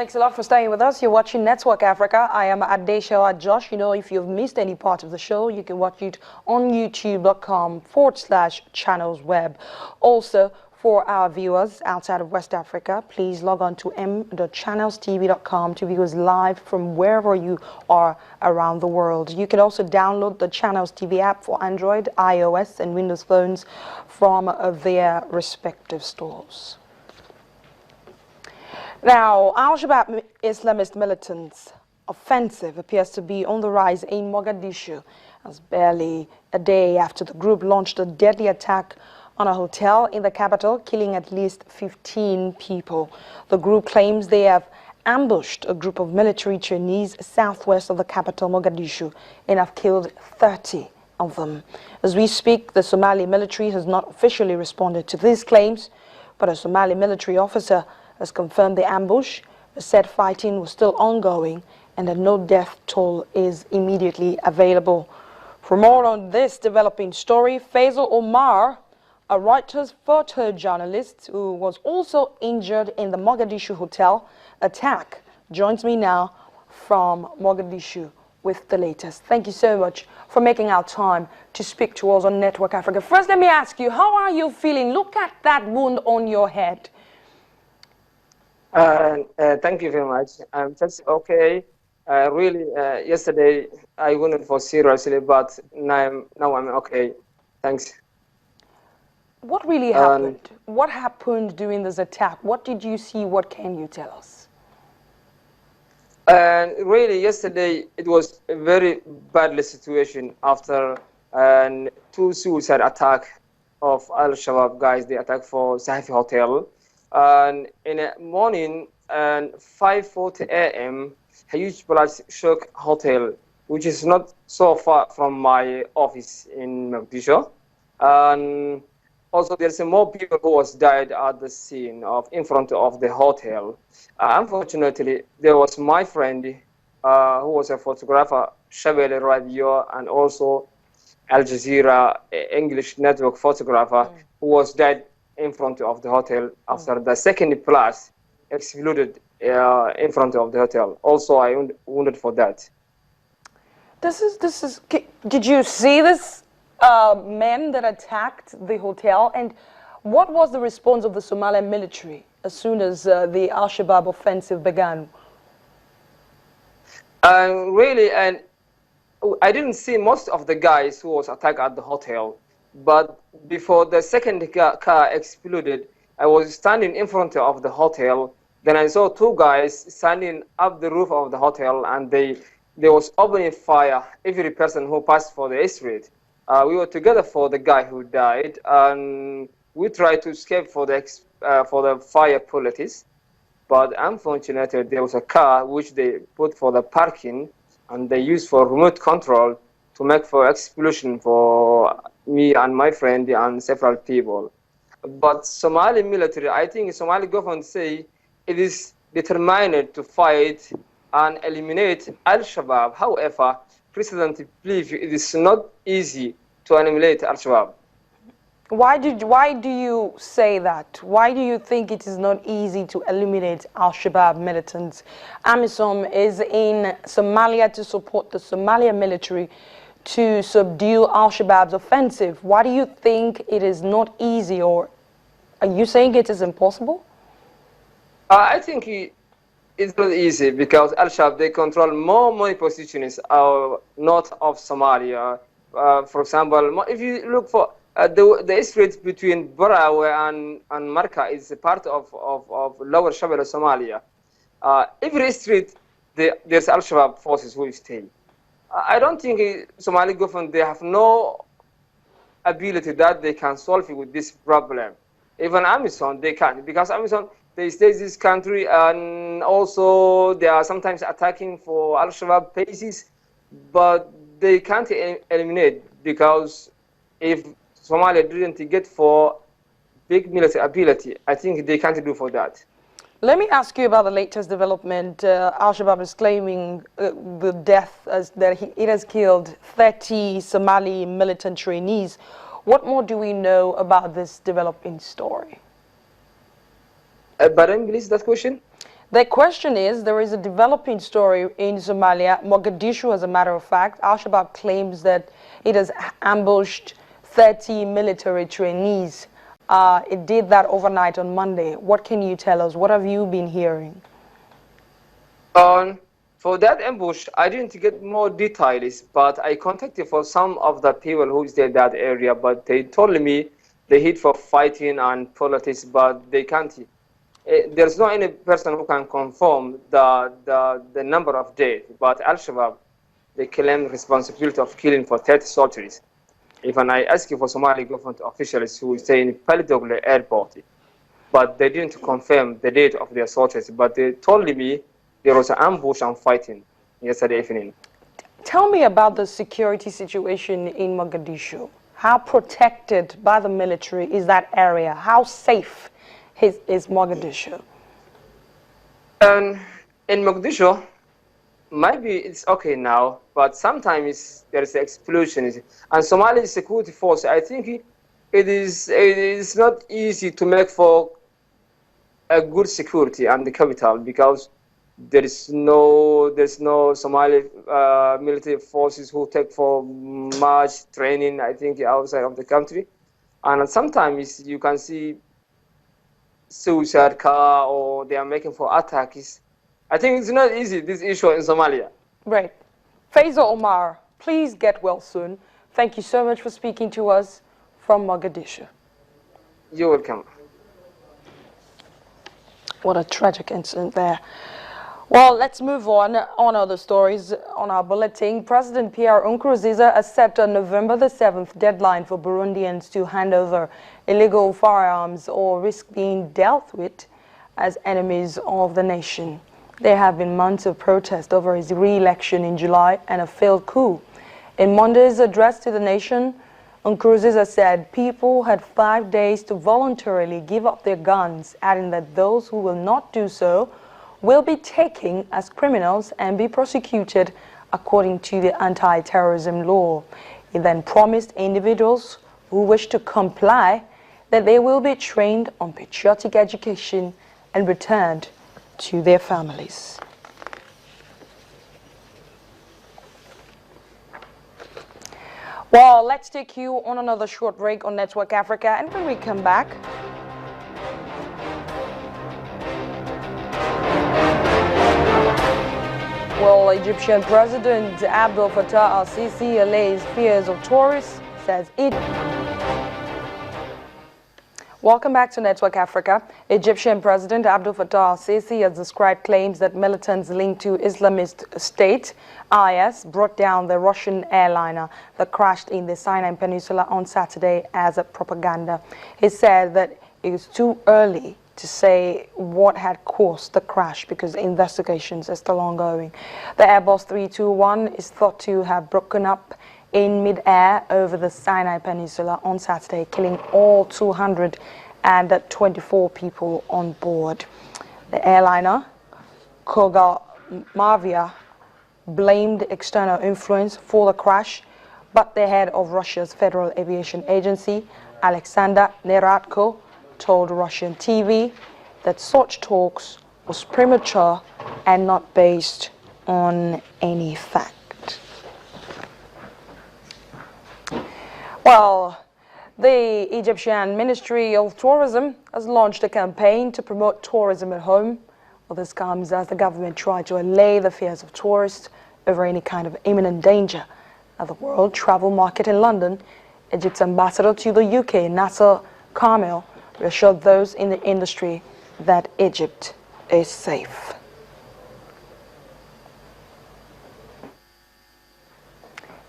Thanks a lot for staying with us. You're watching Network Africa. I am Adesha Josh. You know, if you've missed any part of the show, you can watch it on youtube.com/channelsweb. Also, for our viewers outside of West Africa, please log on to m.channelstv.com to view us live from wherever you are around the world. You can also download the Channels TV app for Android, iOS, and Windows phones from their respective stores. Now, Al-Shabaab Islamist militants' offensive appears to be on the rise in Mogadishu, as barely a day after the group launched a deadly attack on a hotel in the capital, killing at least 15 people. The group claims they have ambushed a group of military trainees southwest of the capital, Mogadishu, and have killed 30 of them. As we speak, the Somali military has not officially responded to these claims, but a Somali military officer has confirmed the ambush, said fighting was still ongoing, and that no death toll is immediately available. For more on this developing story, Faisal Omar, a Reuters photojournalist who was also injured in the Mogadishu hotel attack, joins me now from Mogadishu with the latest. Thank you so much for making our time to speak to us on Network Africa. First, let me ask you, how are you feeling? Look at that wound on your head. Thank you very much. I'm just okay. Really, yesterday I went for seriously, but now I'm okay. Thanks. What really happened? What happened during this attack? What did you see? What can you tell us? Really, yesterday it was a very badly situation after two suicide attack of Al-Shabaab guys. They attacked for Sahafi Hotel. And in the morning, 5:40 a.m., a huge blast shook hotel, which is not so far from my office in Mogadishu. And also, there's more people who was died at the scene in front of the hotel. Unfortunately, there was my friend who was a photographer, Shabelle Radio, and also Al Jazeera English network photographer, who was died in front of the hotel after the second blast exploded in front of the hotel. Also, I wounded for that. Did you see this men that attacked the hotel, and what was the response of the Somali military as soon as the Al-Shabaab offensive began? Really, and I didn't see most of the guys who was attacked at the hotel, but before the second car exploded, I was standing in front of the hotel. Then I saw two guys standing up the roof of the hotel, and they was opening fire every person who passed for the street. We were together for the guy who died, and we tried to escape for the fire police. But unfortunately, there was a car which they put for the parking, and they used for remote control to make for explosion for me and my friend and several people. But Somali military, I think Somali government say it is determined to fight and eliminate Al-Shabaab. However, President believes it is not easy to eliminate Al-Shabaab. Why do you say that? Why do you think it is not easy to eliminate Al-Shabaab militants? AMISOM is in Somalia to support the Somalia military to subdue Al-Shabaab's offensive. Why do you think it is not easy, or are you saying it is impossible? I think it's not easy because Al-Shabaab, they control more positions north of Somalia. For example, if you look for the street between Barawe and Marka is a part of lower Shabelle, Somalia. Every street, there's Al-Shabaab forces who stay. I don't think Somali government, they have no ability that they can solve it with this problem. Even AMISOM, they can't, because AMISOM, they stay in this country, and also they are sometimes attacking for Al-Shabaab bases, but they can't eliminate, because if Somalia didn't get for big military ability, I think they can't do for that. Let me ask you about the latest development. Al-Shabaab is claiming the death that it has killed 30 Somali militant trainees. What more do we know about this developing story? Pardon, please, that question? The question is, there is a developing story in Somalia, Mogadishu as a matter of fact. Al-Shabaab claims that it has ambushed 30 military trainees. It did that overnight on Monday. What can you tell us? What have you been hearing? For that ambush, I didn't get more details, but I contacted for some of the people who stay in that area, but they told me they hit for fighting and politics, but they can't. There's no any person who can confirm the number of dead, but Al-Shabaab, they claim responsibility of killing for 30 soldiers. Even I asked for Somali government officials who stay in Palidoglu airport, but they didn't confirm the date of their soldiers, but they told me there was an ambush and fighting yesterday evening. Tell me about the security situation in Mogadishu. How protected by the military is that area? How safe is Mogadishu? And in Mogadishu, maybe it's okay now, but sometimes there is explosion. And Somali security force, I think it is not easy to make for a good security and the capital, because there's no Somali military forces who take for much training, I think, outside of the country. And sometimes you can see suicide car, or they are making for attacks. I think it's not easy, this issue in Somalia. Right. Faisal Omar, please get well soon. Thank you so much for speaking to us from Mogadishu. You're welcome. What a tragic incident there. Well, let's move on other stories on our bulletin. President Pierre Nkurunziza has set a November the 7th deadline for Burundians to hand over illegal firearms or risk being dealt with as enemies of the nation. There have been months of protest over his re-election in July and a failed coup. In Monday's address to the nation, Nkurunziza said people had 5 days to voluntarily give up their guns, adding that those who will not do so will be taken as criminals and be prosecuted according to the anti-terrorism law. He then promised individuals who wish to comply that they will be trained on patriotic education and returned to their families. Well, let's take you on another short break on Network Africa, and when we come back, well, Egyptian President Abdel Fattah al-Sisi allays fears of tourists, says it. Welcome back to Network Africa. Egyptian President Abdel Fattah al-Sisi has described claims that militants linked to Islamist State, IS, brought down the Russian airliner that crashed in the Sinai Peninsula on Saturday as a propaganda. He said that it was too early to say what had caused the crash because investigations are still ongoing. The Airbus 321 is thought to have broken up in mid-air over the Sinai Peninsula on Saturday, killing all 224 people on board. The airliner, Koga Mavia, blamed external influence for the crash, but the head of Russia's Federal Aviation Agency, Alexander Neradko, told Russian TV that such talks was premature and not based on any fact. Well, the Egyptian Ministry of Tourism has launched a campaign to promote tourism at home. Well, this comes as the government tried to allay the fears of tourists over any kind of imminent danger. At the World Travel Market in London, Egypt's ambassador to the UK, Nasser Kamel, reassured those in the industry that Egypt is safe.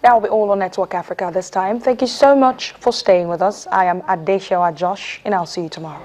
That will be all on Network Africa this time. Thank you so much for staying with us. I am Adeshewa Josh, and I'll see you tomorrow.